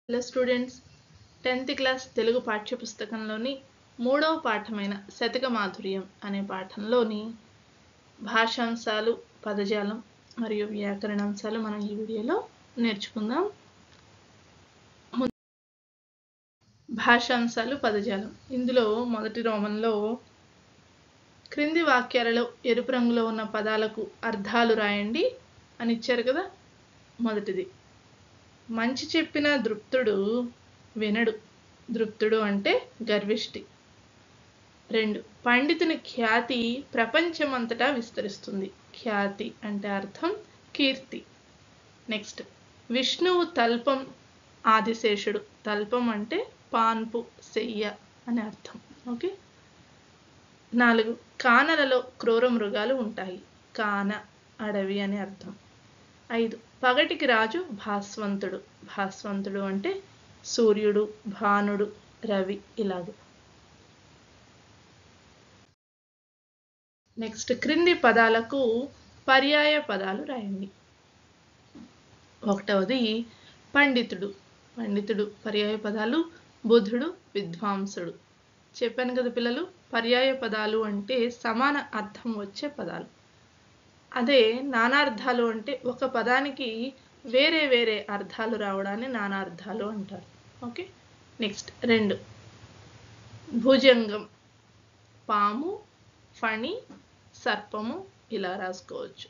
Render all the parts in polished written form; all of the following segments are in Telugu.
Hello students, 10th class Telugu పాఠ్యపుస్తకంలోని 3వ పాఠమైన శతక మాధుర్యం అనే పాఠంలోని భాషాంశాలు, పదజాలం మరియు వ్యాకరణాంశాలు మనం ఈ వీడియోలో నేర్చుకుందాం. భాషాంశాలు, పదజాలం. ఇందులో మొదటి రోమంలో క్రింది వాక్యాలలో ఎరుపు రంగులో ఉన్న పదాలకు అర్థాలు రాయండి అని ఇచ్చారు కదా. మొదటిది, మంచి చెప్పిన దృప్తుడు వినడు. దృప్తుడు అంటే గర్విష్టి. 2, పండితుని ఖ్యాతి ప్రపంచమంతటా విస్తరిస్తుంది. ఖ్యాతి అంటే అర్థం కీర్తి. నెక్స్ట్, విష్ణువు తల్పం ఆదిశేషుడు. తల్పం అంటే పాన్పు, సెయ్య అని అర్థం. ఓకే. 4, కానలలో క్రూర మృగాలు ఉంటాయి. కాన అడవి అని అర్థం. 5, పగటికి రాజు భాస్వంతుడు. భాస్వంతుడు అంటే సూర్యుడు, భానుడు, రవి ఇలాగ. నెక్స్ట్, క్రింది పదాలకు పర్యాయ పదాలు రాయండి. 1వది పండితుడు. పండితుడు పర్యాయ పదాలు బుధుడు, విద్వాంసుడు. చెప్పాను కదా పిల్లలు, పర్యాయ పదాలు అంటే సమాన అర్థం వచ్చే పదాలు. అదే నానార్థాలు అంటే ఒక పదానికి వేరే వేరే అర్థాలు రావడాన్ని నానార్థాలు అంటారు. ఓకే. నెక్స్ట్ 2, భుజంగం, పాము, ఫణి, సర్పము ఇలా రాసుకోవచ్చు.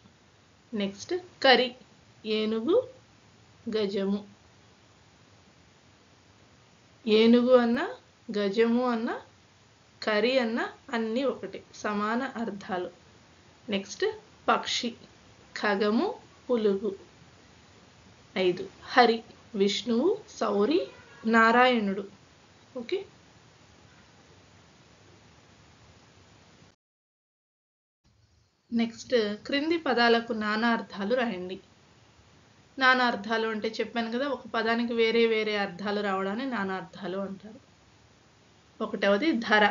నెక్స్ట్, కరి, ఏనుగు, గజము. ఏనుగు అన్న, గజము అన్న, కరి అన్న అన్నీ ఒకటి, సమాన అర్థాలు. నెక్స్ట్, పక్షి, ఖగము, పులుగు. 5, హరి, విష్ణువు, సౌరి, నారాయణుడు. ఓకే. నెక్స్ట్, క్రింది పదాలకు నానార్థాలు రాయండి. నానార్థాలు అంటే చెప్పాను కదా, ఒక పదానికి వేరే వేరే అర్థాలు రావడాన్ని నానార్థాలు అంటారు. 1వది ధర,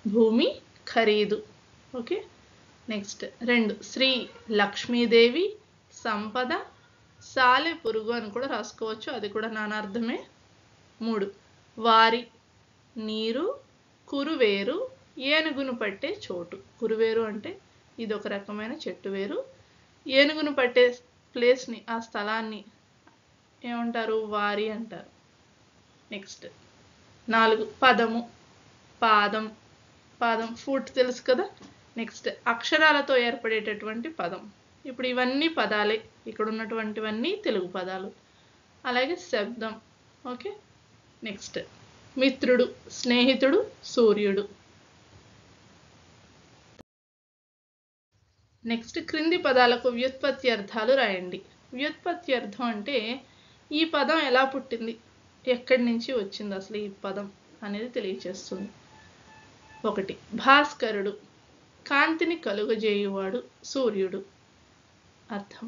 భూమి, ఖరీదు. ఓకే. నెక్స్ట్ 2, శ్రీ, లక్ష్మీదేవి, సంపద, సాలె పురుగు అని కూడా రాసుకోవచ్చు, అది కూడా నానార్థమే. 3, వారి, నీరు, కురువేరు, ఏనుగును పట్టే చోటు. కురువేరు అంటే ఇది ఒక రకమైన చెట్టు వేరు. ఏనుగును పట్టే ప్లేస్ని, ఆ స్థలాన్ని ఏమంటారు? వారి అంటారు. నెక్స్ట్ 4, పదము, పాదం. పాదం ఫుట్ తెలుసు కదా. నెక్స్ట్, అక్షరాలతో ఏర్పడేటటువంటి పదం. ఇప్పుడు ఇవన్నీ పదాలే, ఇక్కడ ఉన్నటువంటివన్నీ తెలుగు పదాలు. అలాగే శబ్దం. ఓకే. నెక్స్ట్, మిత్రుడు, స్నేహితుడు, సూర్యుడు. నెక్స్ట్, క్రింది పదాలకు వ్యుత్పత్తి అర్థాలు రాయండి. వ్యుత్పత్తి అర్థం అంటే ఈ పదం ఎలా పుట్టింది, ఎక్కడి నుంచి వచ్చింది అసలు ఈ పదం అనేది తెలియచేస్తుంది. 1, భాస్కరుడు, కాంతిని కలుగజేయువాడు, సూర్యుడు అర్థం.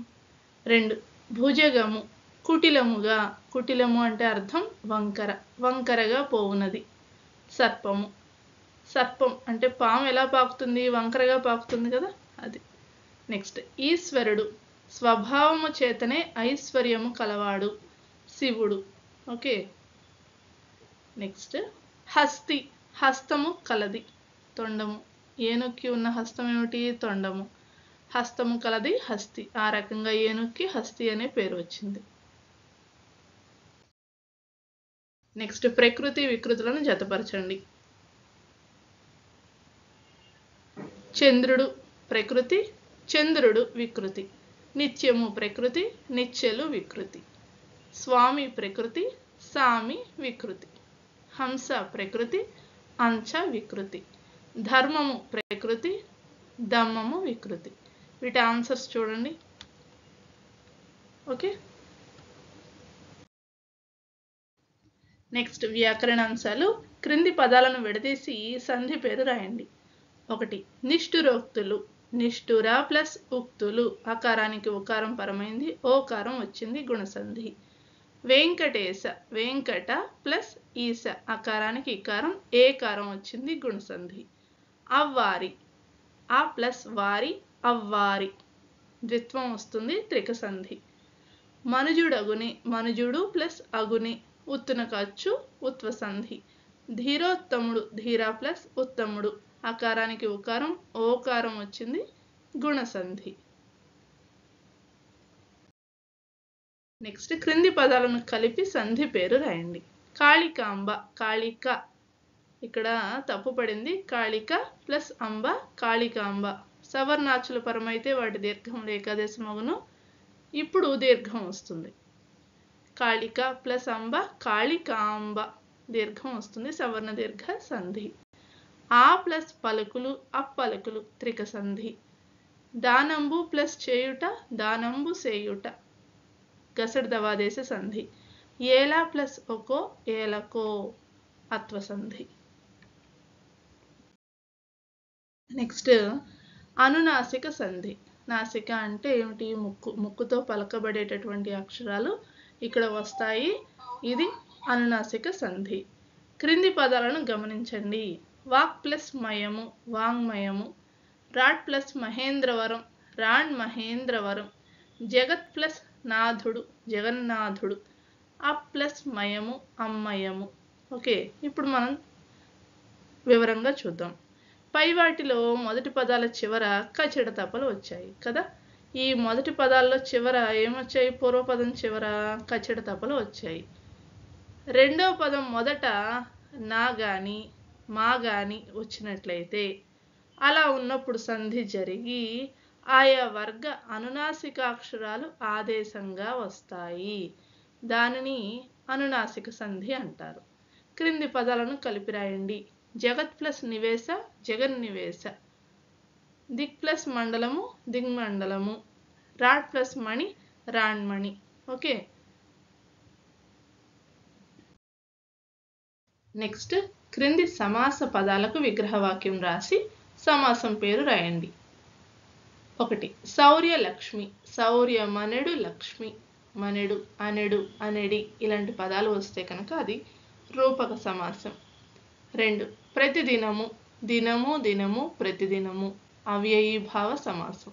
2, భుజగము, కుటిలముగా. కుటిలము అంటే అర్థం వంకర, వంకరగా పోవునది. సర్పము, సర్పం అంటే పాము ఎలా పాకుతుంది, వంకరగా పాకుతుంది కదా, అది. నెక్స్ట్, ఈశ్వరుడు, స్వభావము చేతనే ఐశ్వర్యము కలవాడు, శివుడు. ఓకే. నెక్స్ట్, హస్తి, హస్తము కలది, తొండము. ఏనుక్కి ఉన్న హస్తం ఏమిటి? తొండము. హస్తము కలది హస్తి. ఆ రకంగా ఏనుక్కి హస్తి అనే పేరు వచ్చింది. నెక్స్ట్, ప్రకృతి, వికృతులను జతపరచండి. చంద్రుడు ప్రకృతి, చంద్రుడు వికృతి. నిత్యము ప్రకృతి, నిత్యలు వికృతి. స్వామి ప్రకృతి, సామి వికృతి. హంస ప్రకృతి, అంచ వికృతి. ధర్మము ప్రకృతి, దమ్మము వికృతి. వీటి ఆన్సర్స్ చూడండి. ఓకే. నెక్స్ట్, వ్యాకరణాంశాలు. క్రింది పదాలను విడదీసి సంధి పేరు రాయండి. 1, నిష్ఠురోక్తులు. నిష్ఠుర ప్లస్ ఉక్తులు, అకారానికి ఉకారం పరమైంది, ఓకారం వచ్చింది, గుణసంధి. వెంకటేశ, వెంకట ప్లస్ ఈశ, అకారానికి ఇకారం, ఏకారం వచ్చింది, గుణసంధి. అవ్వారి, ఆ ప్లస్ వారి, అవ్వారి, ద్విత్వం వస్తుంది, త్రికసంధి. మనుజుడగుని, మనుజుడు ప్లస్ అగుని, ఉత్తునకు అచ్చు ఉత్వ సంధి. ధీరోత్తముడు ధీర ప్లస్ ఉత్తముడు, అకారానికి ఉకారం ఓకారం వచ్చింది గుణసంధి. నెక్స్ట్ క్రింది పదాలను కలిపి సంధి పేరు రాయండి. కాళికాంబ, కాళిక ఇక్కడ తప్పు పడింది, కాళిక ప్లస్ అంబ కాళికాంబ. సవర్ణాచుల పరమైతే వాటి దీర్ఘం ఏకాదేశమగును, ఇప్పుడు దీర్ఘం వస్తుంది. కాళిక ప్లస్ అంబ కాళికాంబ దీర్ఘం వస్తుంది, సవర్ణ దీర్ఘ సంధి. ఆ ప్లస్ పలుకులు అప్పలుకులు త్రిక సంధి. దానంబు ప్లస్ చేయుట దానంబు సేయుట గసడ్ దవాదేశ సంధి. ఏలా ప్లస్ ఒకో ఏలకో అత్వ సంధి. నెక్స్ట్ అనునాసిక సంధి. నాసిక అంటే ఏమిటి? ముక్కు, ముక్కుతో పలకబడేటటువంటి అక్షరాలు ఇక్కడ వస్తాయి, ఇది అనునాసిక సంధి. క్రింది పదాలను గమనించండి. వాక్ ప్లస్ మయము వాంగ్మయము, రాడ్ ప్లస్ మహేంద్రవరం రాణ్ మహేంద్రవరం, జగత్ ప్లస్ నాథుడు జగన్నాథుడు, అప్ ప్లస్ మయము అమ్మయము. ఓకే, ఇప్పుడు మనం వివరంగా చూద్దాం. పై వాటిలో మొదటి పదాల చివర కచడ తపలు వచ్చాయి కదా. ఈ మొదటి పదాల్లో చివర ఏమొచ్చాయి? పూర్వపదం చివర కచడ తపలు వచ్చాయి. రెండో పదం మొదట నా గాని మా గాని వచ్చినట్లయితే అలా ఉన్నప్పుడు సంధి జరిగి ఆయా వర్గ అనునాసికాక్షరాలు ఆదేశంగా వస్తాయి, దానిని అనునాసిక సంధి అంటారు. క్రింది పదాలను కలిపి రాయండి. జగత్ ప్లస్ నివేశ జగన్నివేశ, దిక్ ప్లస్ మండలము దిగ్మండలము, రాడ్ ప్లస్ మణి రాణ్మణి. ఓకే, నెక్స్ట్ క్రింది సమాస పదాలకు విగ్రహవాక్యం రాసి సమాసం పేరు రాయండి. 1 శౌర్య లక్ష్మి, శౌర్య మనెడు లక్ష్మి, మనెడు అనెడు అనెడి ఇలాంటి పదాలు వస్తే కనుక అది రూపక సమాసం. 2 ప్రతిదినము, దినము దినము ప్రతిదినము అవ్యయీభావ సమాసం.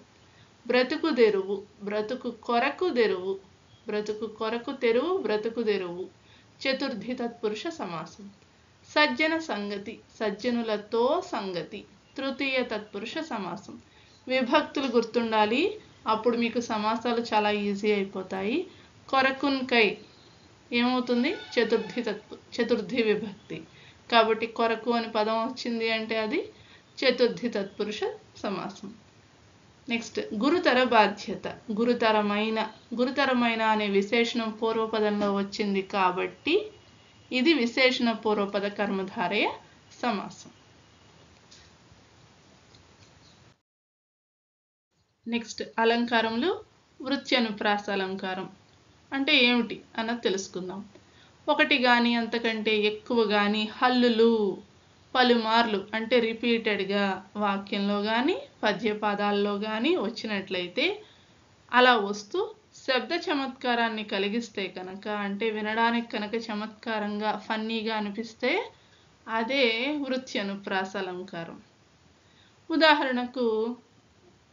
బ్రతుకు తెరువు, బ్రతుకు కొరకు తెరువు, బ్రతుకు కొరకు తెరువు బ్రతుకు తెరువు చతుర్థి తత్పురుష సమాసం. సజ్జన సంగతి, సజ్జనులతో సంగతి తృతీయ తత్పురుష సమాసం. విభక్తులు గుర్తుండాలి, అప్పుడు మీకు సమాసాలు చాలా ఈజీ అయిపోతాయి. కొరకున్కై ఏమవుతుంది? చతుర్థి విభక్తి, కాబట్టి కొరకు అని పదం వచ్చింది అంటే అది చతుర్థి తత్పురుష సమాసం. నెక్స్ట్ గురుతర బాధ్యత, గురుతరమైన, గురుతరమైన అనే విశేషణం పూర్వపదంలో వచ్చింది కాబట్టి ఇది విశేషణ పూర్వపద కర్మధారయ సమాసం. నెక్స్ట్ అలంకారములు. వృత్యనుప్రాస అలంకారం అంటే ఏమిటి అన్నది తెలుసుకుందాం. 1 గాని అంతకంటే ఎక్కువ గాని, హల్లులు పలుమార్లు అంటే రిపీటెడ్గా వాక్యంలో కానీ పద్యపాదాల్లో కానీ వచ్చినట్లయితే, అలా వస్తూ శబ్ద చమత్కారాన్ని కలిగిస్తే కనుక, అంటే వినడానికి కనుక చమత్కారంగా ఫన్నీగా అనిపిస్తే అదే వృత్యనుప్రాస అలంకారం. ఉదాహరణకు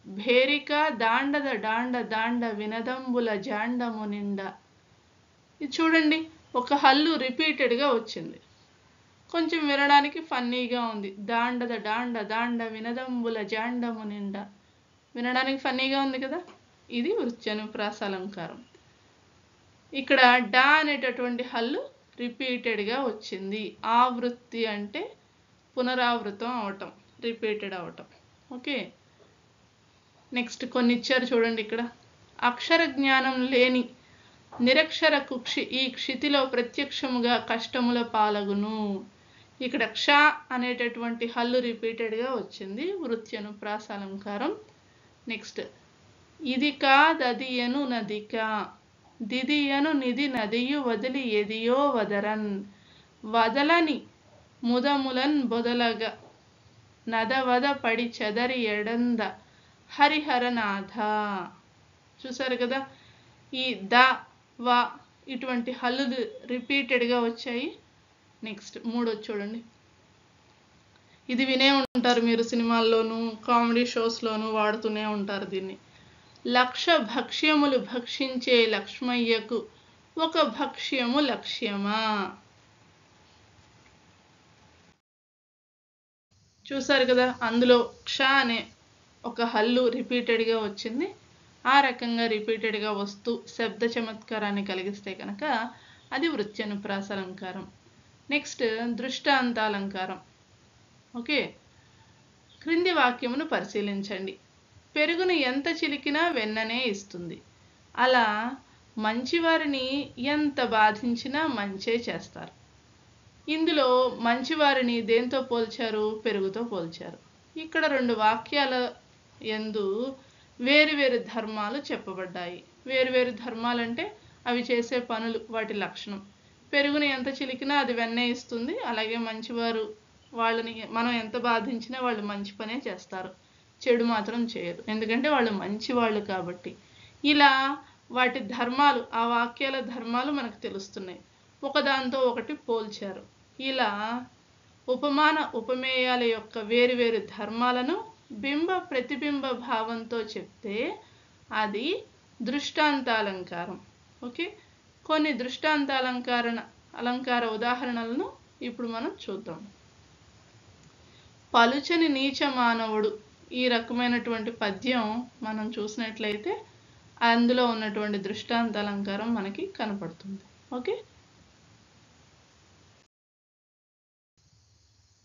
భేరిక దాండద డాండ దాండ వినదంబుల జాండము నిండ. ఇది చూడండి, ఒక హల్లు రిపీటెడ్గా వచ్చింది, కొంచెం వినడానికి ఫన్నీగా ఉంది. దాండద డాండ దాండ వినదంబుల జాండము నిండ వినడానికి ఫన్నీగా ఉంది కదా, ఇది వృత్యనుప్రాస అలంకారం. ఇక్కడ డా అనేటటువంటి హల్లు రిపీటెడ్గా వచ్చింది. ఆవృత్తి అంటే పునరావృతం అవటం, రిపీటెడ్ అవటం. ఓకే, నెక్స్ట్ కొన్ని ఇచ్చారు చూడండి. ఇక్కడ అక్షర జ్ఞానం లేని నిరక్షర కుక్షి ఈ క్షితిలో ప్రత్యక్షముగా కష్టముల పాలగును. ఇక్కడ క్ష అనేటటువంటి హల్లు రిపీటెడ్గా వచ్చింది, వృత్యనుప్రాస అలంకారం. నెక్స్ట్ ఇది కాదదియను నదిక, దిదియను నిధి నదియు వదిలి ఎదియో వదరన్, వదలని ముదములన్ బొదలగ నదవద పడి చెదరి ఎడంద హరిహరనాథ. చూసారు కదా, ఈ ద వ ఇటువంటి హల్లులు రిపీటెడ్గా వచ్చాయి. నెక్స్ట్ 3 చూడండి, ఇది వినే ఉంటారు మీరు, సినిమాల్లోనూ కామెడీ షోస్లోనూ వాడుతూనే ఉంటారు దీన్ని. లక్ష భక్ష్యములు భక్షించే లక్ష్మయ్యకు ఒక భక్ష్యము లక్ష్యమా. చూసారు కదా, అందులో క్ష అనే ఒక హల్లు రిపీటెడ్గా వచ్చింది. ఆ రకంగా రిపీటెడ్గా వస్తూ శబ్ద చమత్కారాన్ని కలిగిస్తే కనుక అది వృత్యనుప్రాస అలంకారం. నెక్స్ట్ దృష్టాంతాలంకారం. ఓకే, క్రింది వాక్యమును పరిశీలించండి. పెరుగును ఎంత చిలికినా వెన్ననే ఇస్తుంది. అలా మంచివారిని ఎంత బాధించినా మంచే చేస్తారు. ఇందులో మంచివారిని దేంతో పోల్చారు? పెరుగుతో పోల్చారు. ఇక్కడ 2 వాక్యాల యందు వేరువేరు ధర్మాలు చెప్పబడ్డాయి. వేరువేరు ధర్మాలంటే అవి చేసే పనులు, వాటి లక్షణం. పెరుగుని ఎంత చిలికినా అది వెన్నే ఇస్తుంది. అలాగే మంచివారు వాళ్ళని మనం ఎంత బాధించినా వాళ్ళు మంచి పనే చేస్తారు, చెడు మాత్రం చేయరు, ఎందుకంటే వాళ్ళు మంచి వాళ్ళు కాబట్టి. ఇలా వాటి ధర్మాలు, ఆ వాక్యాల ధర్మాలు మనకు తెలుస్తున్నాయి. ఒకదాంతో ఒకటి పోల్చారు. ఇలా ఉపమాన ఉపమేయాల యొక్క వేరువేరు ధర్మాలను బింబ ప్రతిబింబ భావంతో చెప్తే అది దృష్టాంతాలంకారం. ఓకే, కొన్ని అలంకార ఉదాహరణలను ఇప్పుడు మనం చూద్దాం. పలుచని నీచ మానవుడు, ఈ రకమైనటువంటి పద్యం మనం చూసినట్లయితే అందులో ఉన్నటువంటి దృష్టాంతాలంకారం మనకి కనపడుతుంది. ఓకే,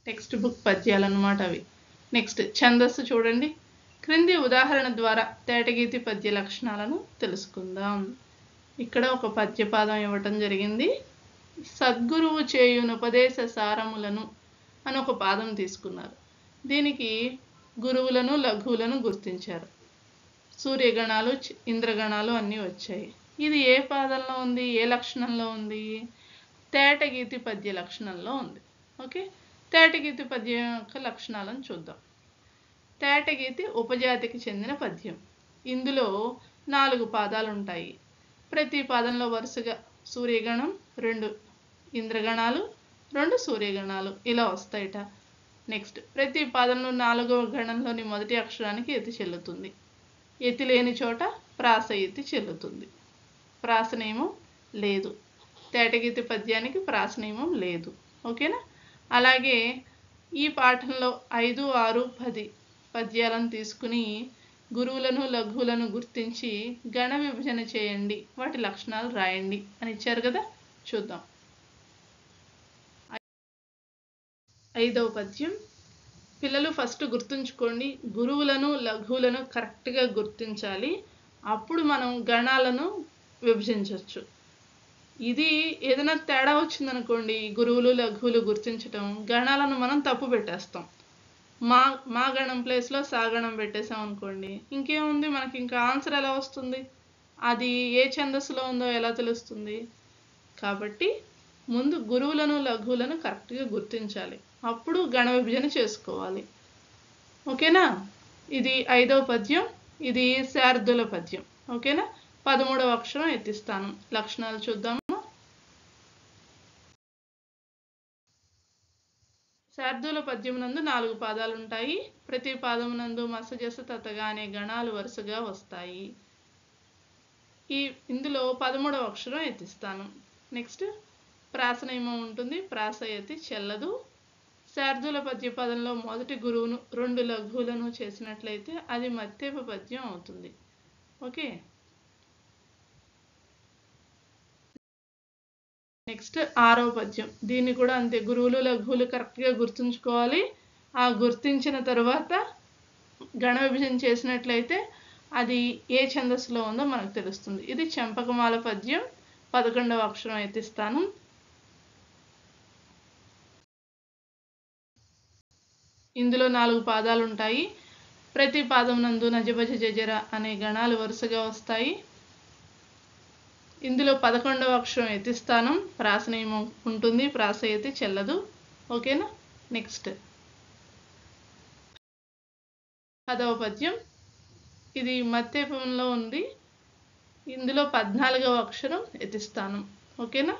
టెక్స్ట్ బుక్ పద్యాలు అన్నమాట అవి. నెక్స్ట్ ఛందస్సు చూడండి. క్రింది ఉదాహరణ ద్వారా తేటగీతి పద్య లక్షణాలను తెలుసుకుందాం. ఇక్కడ ఒక పద్యపాదం ఇవ్వటం జరిగింది. సద్గురువు చేయునుపదేశ సారములను అని ఒక పాదం తీసుకున్నారు. దీనికి గురువులను లఘువులను గుర్తించారు. సూర్యగణాలు ఇంద్రగణాలు అన్నీ వచ్చాయి. ఇది ఏ పాదంలో ఉంది? ఏ లక్షణంలో ఉంది? తేటగీతి పద్య లక్షణంలో ఉంది. ఓకే, తేటగీతి పద్యం యొక్క లక్షణాలను చూద్దాం. తేటగీతి ఉపజాతికి చెందిన పద్యం. ఇందులో 4 పాదాలు ఉంటాయి. ప్రతి పాదంలో వరుసగా సూర్యగణం, 2 ఇంద్రగణాలు, 2 సూర్యగణాలు ఇలా వస్తాయిట. నెక్స్ట్ ప్రతి పాదంలో 4వ గణంలోని మొదటి అక్షరానికి ఎత్తి చెల్లుతుంది. ఎత్తి లేని చోట ప్రాస ఎత్తి చెల్లుతుంది. ప్రాస నియమం లేదు. తేటగీతి పద్యానికి ప్రాస నియమం లేదు. ఓకేనా? అలాగే ఈ పాఠంలో 5, 6, 10 పద్యాలను తీసుకుని గురువులను లఘువులను గుర్తించి గణ విభజన చేయండి, వాటి లక్షణాలు రాయండి అని ఇచ్చారు కదా. చూద్దాం. 5వ పద్యం. పిల్లలు ఫస్ట్ గుర్తుంచుకోండి, గురువులను లఘువులను కరెక్ట్గా గుర్తించాలి. అప్పుడు మనం గణాలను విభజించవచ్చు. ఇది ఏదైనా తేడా వచ్చిందనుకోండి, గురువులు లఘువులు గుర్తించటం, గణాలను మనం తప్పు పెట్టేస్తాం. మా గణం ప్లేస్లో సాగణం పెట్టేసాం అనుకోండి, ఇంకేముంది, మనకి ఇంకా ఆన్సర్ ఎలా వస్తుంది? అది ఏ ఛందస్సులో ఉందో ఎలా తెలుస్తుంది? కాబట్టి ముందు గురువులను లఘువులను కరెక్ట్గా గుర్తించాలి, అప్పుడు గణ విభజన చేసుకోవాలి. ఓకేనా? ఇది 5వ పద్యం. ఇది శార్దుల పద్యం. ఓకేనా? 13వ అక్షరం ఎత్తిస్తాను. లక్షణాలు చూద్దాము. శార్దూల పద్యమునందు 4 పాదాలు ఉంటాయి. ప్రతి పాదమునందు మసజస తతగా అనే గణాలు వరుసగా వస్తాయి. ఇందులో 13వ అక్షరం ఎత్తిస్తాను. నెక్స్ట్ ప్రాస నియమం ఉంటుంది. ప్రాస ఎత్తి చెల్లదు. శార్దూల పద్య పదంలో మొదటి గురువును 2 లఘువులను చేసినట్లయితే అది మత్తేప పద్యం అవుతుంది. ఓకే, నెక్స్ట్ 6వ పద్యం. దీన్ని కూడా అంతే, గురువులు లఘువులు కరెక్ట్గా గుర్తుంచుకోవాలి. ఆ గుర్తించిన తర్వాత గణ విభజన చేసినట్లయితే అది ఏ ఛందస్సులో ఉందో మనకు తెలుస్తుంది. ఇది చెంపకమాల పద్యం. 11వ అక్షరం ఎత్తిస్తాను. ఇందులో 4 పాదాలు ఉంటాయి. ప్రతి పాదం నందు నజభజ జజర అనే గణాలు వరుసగా వస్తాయి. ఇందులో 11వ అక్షరం ఎత్తిస్తానం. ప్రాస నియమం ఉంటుంది. ప్రాస ఎత్తి చెల్లదు. ఓకేనా? నెక్స్ట్ 10వ పద్యం. ఇది మత్తేపంలో ఉంది. ఇందులో 14వ అక్షరం ఎత్తిస్తానం. ఓకేనా?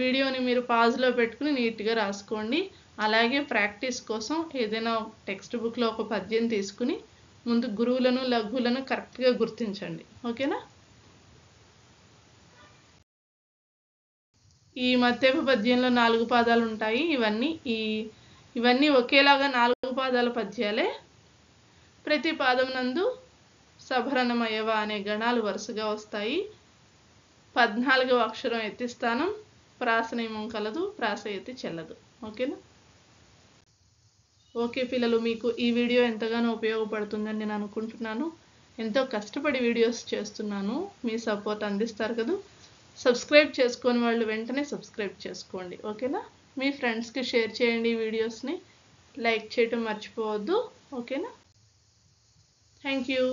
వీడియోని మీరు పాజ్లో పెట్టుకుని నీట్గా రాసుకోండి. అలాగే ప్రాక్టీస్ కోసం ఏదైనా టెక్స్ట్ బుక్లో ఒక పద్యం తీసుకుని ముందు గురువులను లఘువులను కరెక్ట్గా గుర్తించండి. ఓకేనా? ఈ మత్తేపు పద్యంలో 4 పాదాలు ఉంటాయి. ఇవన్నీ ఒకేలాగా 4 పాదాల పద్యాలే. ప్రతి పాదం నందు సభరణమయవ అనే గణాలు వరుసగా వస్తాయి. 14వ అక్షరం ఎత్తిస్థానం, ప్రాస నియమం కలదు, ప్రాస ఎత్తి చెల్లదు. ఓకేనా? ఓకే పిల్లలు, మీకు ఈ వీడియో ఎంతగానో ఉపయోగపడుతుందని నేను అనుకుంటున్నాను. ఎంతో కష్టపడి వీడియోస్ చేస్తున్నాను, మీ సపోర్ట్ అందిస్తారు కదా. సబ్స్క్రైబ్ చేసుకొని వాళ్ళు వెంటనే సబ్స్క్రైబ్ చేసుకోండి. ఓకేనా? మీ ఫ్రెండ్స్కి షేర్ చేయండి ఈ వీడియోస్ని, లైక్ చేయటం మర్చిపోవద్దు. ఓకేనా? Thank you.